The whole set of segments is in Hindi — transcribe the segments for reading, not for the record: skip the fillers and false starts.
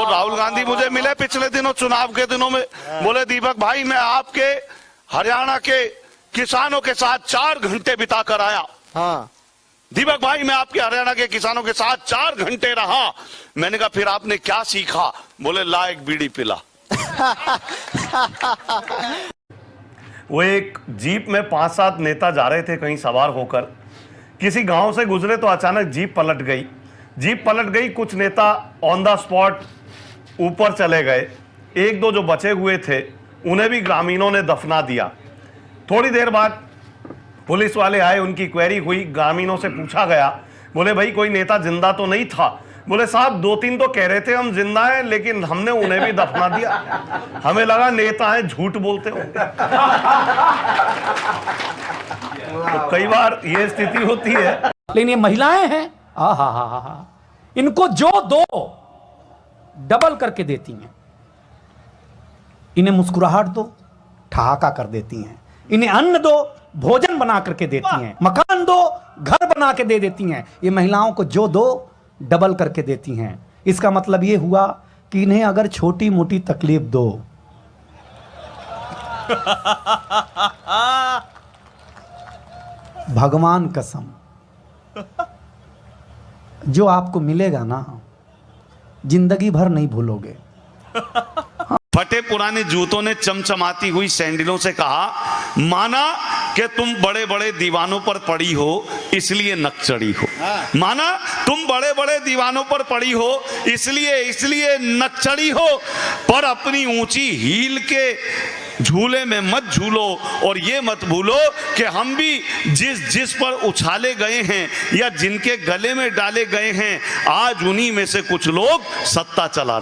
राहुल गांधी मुझे मिले पिछले दिनों चुनाव के दिनों में, बोले दीपक भाई मैं आपके हरियाणा के किसानों के साथ 4 घंटे बिता कर आया। हाँ दीपक भाई मैं आपके हरियाणा के किसानों के साथ 4 घंटे रहा। मैंने कहा फिर आपने क्या सीखा? बोले ला एक बीड़ी पिला। वो एक जीप में 5-7 नेता जा रहे थे कहीं सवार होकर, किसी गांव से गुजरे तो अचानक जीप पलट गई। कुछ नेता ऑन द स्पॉट ऊपर चले गए। 1-2 जो बचे हुए थे उन्हें भी ग्रामीणों ने दफना दिया। थोड़ी देर बाद पुलिस वाले आए, उनकी क्वेरी हुई, ग्रामीणों से पूछा गया, बोले भाई कोई नेता जिंदा तो नहीं था? बोले साहब 2-3 तो कह रहे थे हम जिंदा हैं, लेकिन हमने उन्हें भी दफना दिया। हमें लगा नेता हैं झूठ बोलते होंगे। तो कई बार ये स्थिति होती है। लेकिन ये महिलाएं हैं, आहा, इनको जो दो डबल करके देती हैं। इन्हें मुस्कुराहट दो, ठहाका कर देती हैं। इन्हें अन्न दो, भोजन बना करके देती हैं। मकान दो, घर बना के दे देती हैं। ये महिलाओं को जो दो डबल करके देती हैं। इसका मतलब ये हुआ कि इन्हें अगर छोटी मोटी तकलीफ दो भगवान कसम जो आपको मिलेगा ना, जिंदगी भर नहीं भूलोगे। फटे पुराने जूतों ने चमचमाती हुई सैंडलों से कहा, माना कि तुम बड़े बड़े दीवानों पर पड़ी हो इसलिए नक चढ़ी हो। माना तुम बड़े बड़े दीवानों पर पड़ी हो इसलिए नक चढ़ी हो, पर अपनी ऊंची हील के झूले में मत झूलो। और ये मत भूलो कि हम भी जिस पर उछाले गए हैं या जिनके गले में डाले गए हैं, आज उन्हीं में से कुछ लोग सत्ता चला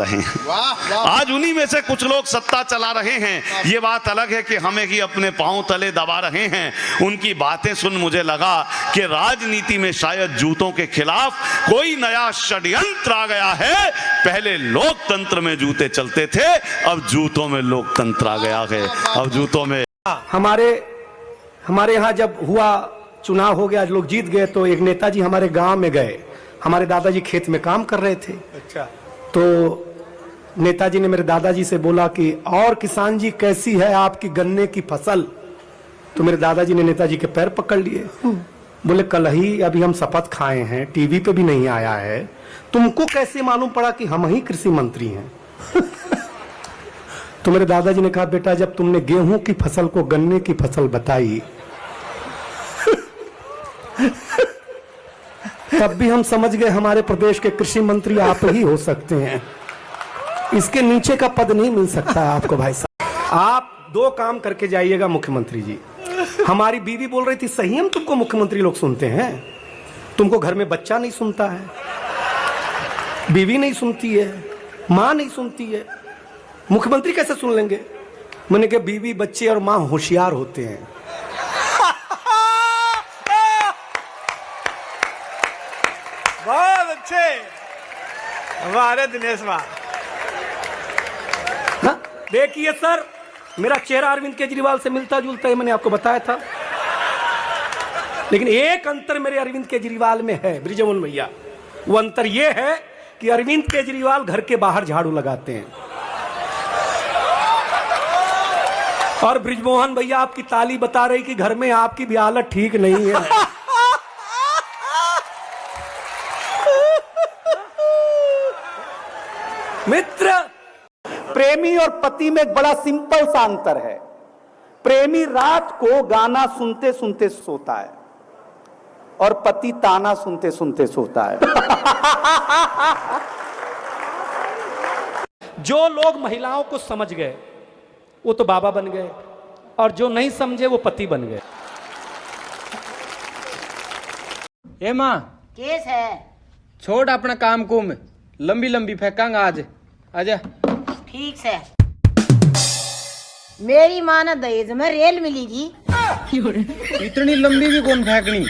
रहे हैं। ये बात अलग है कि हमें ही अपने पांव तले दबा रहे हैं। उनकी बातें सुन मुझे लगा कि राजनीति में शायद जूतों के खिलाफ कोई नया षड्यंत्र आ गया है। पहले लोकतंत्र में जूते चलते थे, अब जूतों में लोकतंत्र आ गया है। अब जूतों में हमारे यहाँ जब हुआ चुनाव हो गया, आज लोग जीत गए, तो एक नेताजी हमारे गांव में गए। हमारे दादाजी खेत में काम कर रहे थे। अच्छा। तो नेताजी ने मेरे दादाजी से बोला कि और किसान जी कैसी है आपकी गन्ने की फसल? तो मेरे दादाजी ने नेताजी के पैर पकड़ लिए। बोले कल ही अभी हम शपथ खाए हैं, टीवी पे भी नहीं आया है, तुमको कैसे मालूम पड़ा कि हम ही कृषि मंत्री हैं? तो मेरे दादाजी ने कहा, बेटा जब तुमने गेहूं की फसल को गन्ने की फसल बताई तब भी हम समझ गए हमारे प्रदेश के कृषि मंत्री आप ही हो सकते हैं। इसके नीचे का पद नहीं मिल सकता आपको भाई साहब। आप 2 काम करके जाइएगा मुख्यमंत्री जी। हमारी बीवी बोल रही थी, सही हम तुमको मुख्यमंत्री लोग सुनते हैं? तुमको घर में बच्चा नहीं सुनता है, बीवी नहीं सुनती है, माँ नहीं सुनती है, मुख्यमंत्री कैसे सुन लेंगे? मैंने कहा बीवी बच्चे और माँ होशियार होते हैं। बहुत अच्छे, वाह दिनेश वाह। देखिए सर, मेरा चेहरा अरविंद केजरीवाल से मिलता जुलता है, मैंने आपको बताया था। लेकिन एक अंतर मेरे अरविंद केजरीवाल में है ब्रिजमोहन भैया। वो अंतर ये है कि अरविंद केजरीवाल घर के बाहर झाड़ू लगाते हैं और ब्रिजमोहन भैया आपकी ताली बता रही कि घर में आपकी भी हालत ठीक नहीं है। मित्र, प्रेमी और पति में एक बड़ा सिंपल सा अंतर है। प्रेमी रात को गाना सुनते सुनते सोता है और पति ताना सुनते सुनते सोता है। जो लोग महिलाओं को समझ गए वो तो बाबा बन गए, और जो नहीं समझे वो पति बन गए। ए माँ, केस है, छोड़ अपना काम कुम, लंबी लंबी फेंकांगा आज। आजा। ठीक है। मेरी माँ ने दहेज में रेल मिलेगी। इतनी लंबी भी कौन फेंकनी?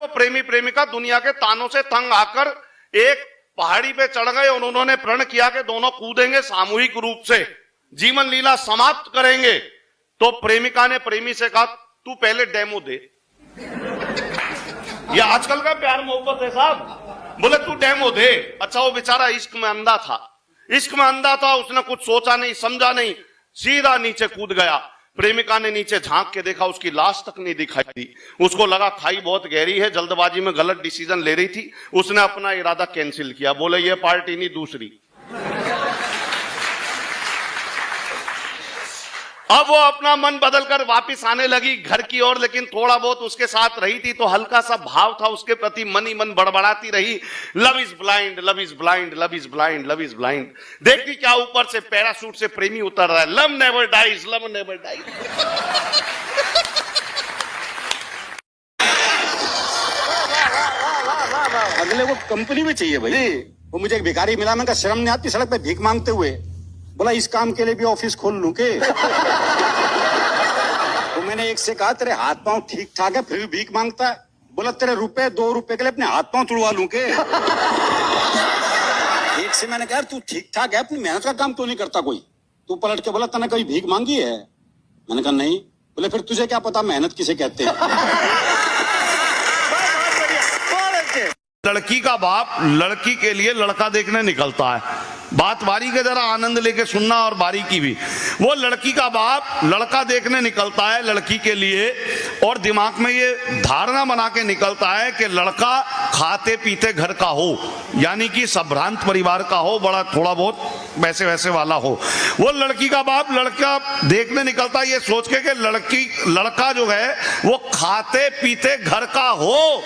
प्रेमी प्रेमिका दुनिया के तानों से तंग आकर एक पहाड़ी पे चढ़ गए और उन्होंने प्रण किया कि दोनों कूदेंगे सामूहिक रूप से, जीवन लीला समाप्त करेंगे। तो प्रेमिका ने प्रेमी से कहा, तू पहले डेमो दे। ये आजकल का प्यार मोहब्बत है साहब। बोले तू डेमो दे। अच्छा वो बेचारा इश्क में अंधा था, इश्क में अंधा था, उसने कुछ सोचा नहीं समझा नहीं, सीधा नीचे कूद गया। प्रेमिका ने नीचे झांक के देखा, उसकी लाश तक नहीं दिखाई दी। उसको लगा खाई बहुत गहरी है, जल्दबाजी में गलत डिसीजन ले रही थी, उसने अपना इरादा कैंसिल किया। बोले ये पार्टी नहीं दूसरी। अब वो अपना मन बदलकर वापस आने लगी घर की ओर, लेकिन थोड़ा बहुत उसके साथ रही थी तो हल्का सा भाव था उसके प्रति, मन ही मन बड़बड़ाती रही, love is blind, love is blind, love is blind, love is blind. देखती क्या ऊपर से पैराशूट से प्रेमी उतर रहा है, love never dies, love never dies. अगले को कंपनी में चाहिए भाई। वो मुझे एक भिखारी मिला, मैं शर्म नहीं आती सड़क पे भीख मांगते हुए। बोला इस काम के लिए भी ऑफिस खोल लूं के? तो मैंने एक से कहा तेरे हाथ पांव ठीक ठाक है फिर भी भीख मांगता है। बोला तेरे रुपए 2 रुपए के लिए अपने हाथ पांव तुड़वा लूं के? एक से मैंने कहा तू ठीक ठाक है, अपनी मेहनत का काम तो नहीं करता कोई? तू पलट के बोला तने कभी भीख मांगी है? मैंने कहा नहीं। बोले फिर तुझे क्या पता मेहनत किसे कहते हैं? लड़की का बाप लड़की के लिए लड़का देखने निकलता है। बात बारी के जरा आनंद लेके सुनना और बारीकी भी। वो लड़की का बाप लड़का देखने निकलता है लड़की के लिए, और दिमाग में ये धारणा बना के निकलता है कि लड़का खाते पीते घर का हो, यानी कि संभ्रांत परिवार का हो, बड़ा थोड़ा बहुत वैसे वैसे वाला हो। वो लड़की का बाप लड़का देखने निकलता है ये सोच के कि लड़का जो है वो खाते पीते घर का हो।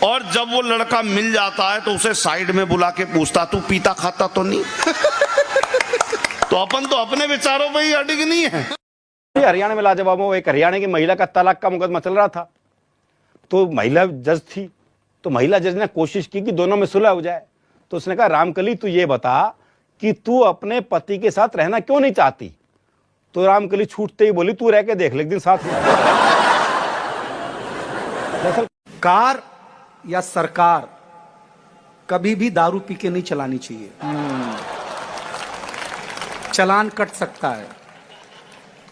और जब वो लड़का मिल जाता है तो उसे साइड में बुला के पूछता तू पीता खाता तो नहीं? तो अपन तो अपने विचारों पे ही अडिग नहीं है। हरियाणा में लाजवाब एक हरियाणा की महिला का तलाक का मुकदमा चल रहा था, तो महिला जज थी, तो महिला जज ने कोशिश की कि दोनों में सुलह हो जाए। तो उसने कहा रामकली तू ये बता कि तू अपने पति के साथ रहना क्यों नहीं चाहती? तो रामकली छूटते ही बोली तू रह के देख ले एक दिन साथ में। कार या सरकार कभी भी दारू पी के नहीं चलानी चाहिए, चालान कट सकता है।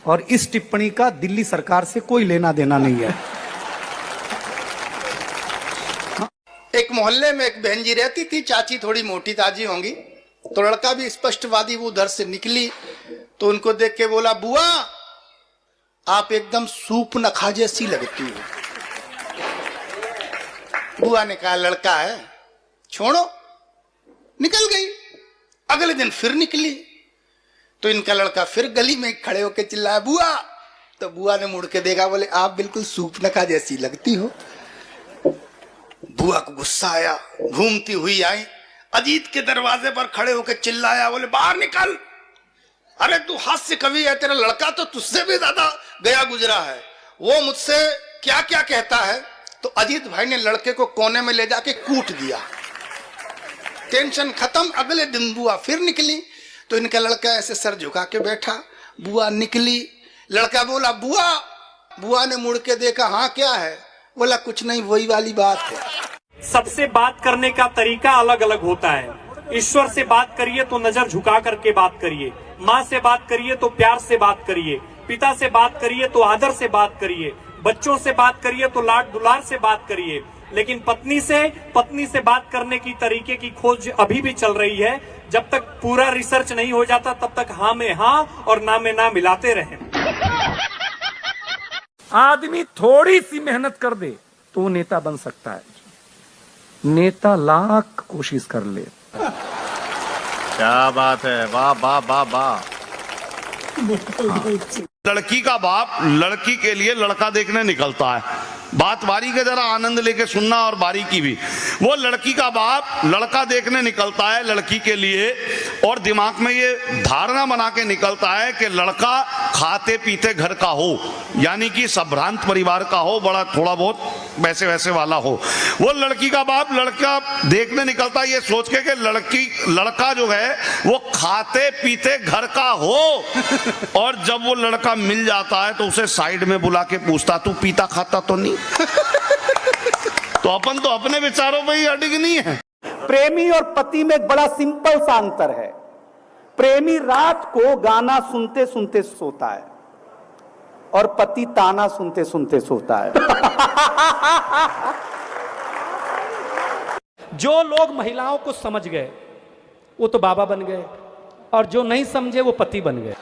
और इस टिप्पणी का दिल्ली सरकार से कोई लेना देना नहीं है। एक मोहल्ले में एक बहन जी रहती थी, चाची थोड़ी मोटी ताजी होंगी, तो लड़का भी स्पष्टवादी वो उधर से निकली तो उनको देख के बोला बुआ आप एकदम सूप नखा जैसी लगती हो। बुआ ने कहा लड़का है छोड़ो, निकल गई। अगले दिन फिर निकली तो इनका लड़का फिर गली में खड़े होकर चिल्लाया बुआ। तो बुआ ने मुड़ के देखा, बोले आप बिल्कुल सूप नखा जैसी लगती हो। बुआ को गुस्सा आया, घूमती हुई आई, अजीत के दरवाजे पर खड़े होकर चिल्लाया, बोले बाहर निकल, अरे तू हास्य कवि है, तेरा लड़का तो तुझसे भी ज्यादा गया गुजरा है, वो मुझसे क्या क्या कहता है। तो अजीत भाई ने लड़के को कोने में ले जाके कूट दिया। टेंशन खत्म। अगले दिन बुआ फिर निकली तो इनका लड़का ऐसे सर झुका के बैठा। बुआ निकली, लड़का बोला बुआ। बुआ ने मुड़ के देखा, हाँ क्या है? बोला कुछ नहीं, वही वाली बात है। सबसे बात करने का तरीका अलग अलग होता है। ईश्वर से बात करिए तो नजर झुका करके बात करिए, माँ से बात करिए तो प्यार से बात करिए, पिता से बात करिए तो आदर से बात करिए, बच्चों से बात करिए तो लाड दुलार से बात करिए। लेकिन पत्नी से बात करने की तरीके की खोज अभी भी चल रही है। जब तक पूरा रिसर्च नहीं हो जाता तब तक हाँ में हाँ और ना में ना मिलाते रहें। आदमी थोड़ी सी मेहनत कर दे तो नेता बन सकता है, नेता लाख कोशिश कर ले। क्या बात है, वाह वाह वाह वाह। लड़की का बाप लड़की के लिए लड़का देखने निकलता है। बात बारी के जरा आनंद लेके सुनना और बारीकी भी। वो लड़की का बाप लड़का देखने निकलता है लड़की के लिए, और दिमाग में ये धारणा बना के निकलता है कि लड़का खाते पीते घर का हो, यानी कि संभ्रांत परिवार का हो, बड़ा थोड़ा बहुत वैसे वैसे वाला हो। वो लड़की का बाप लड़का देखने निकलता है ये सोच के कि लड़का जो है वो खाते पीते घर का हो। और जब वो लड़का मिल जाता है तो उसे साइड में बुला के पूछता तू पीता खाता तो नहीं? तो अपन तो अपने विचारों पे ही अडिग नहीं है। प्रेमी और पति में एक बड़ा सिंपल सा अंतर है। प्रेमी रात को गाना सुनते सुनते सोता है और पति ताना सुनते सुनते सोता है। जो लोग महिलाओं को समझ गए वो तो बाबा बन गए, और जो नहीं समझे वो पति बन गए।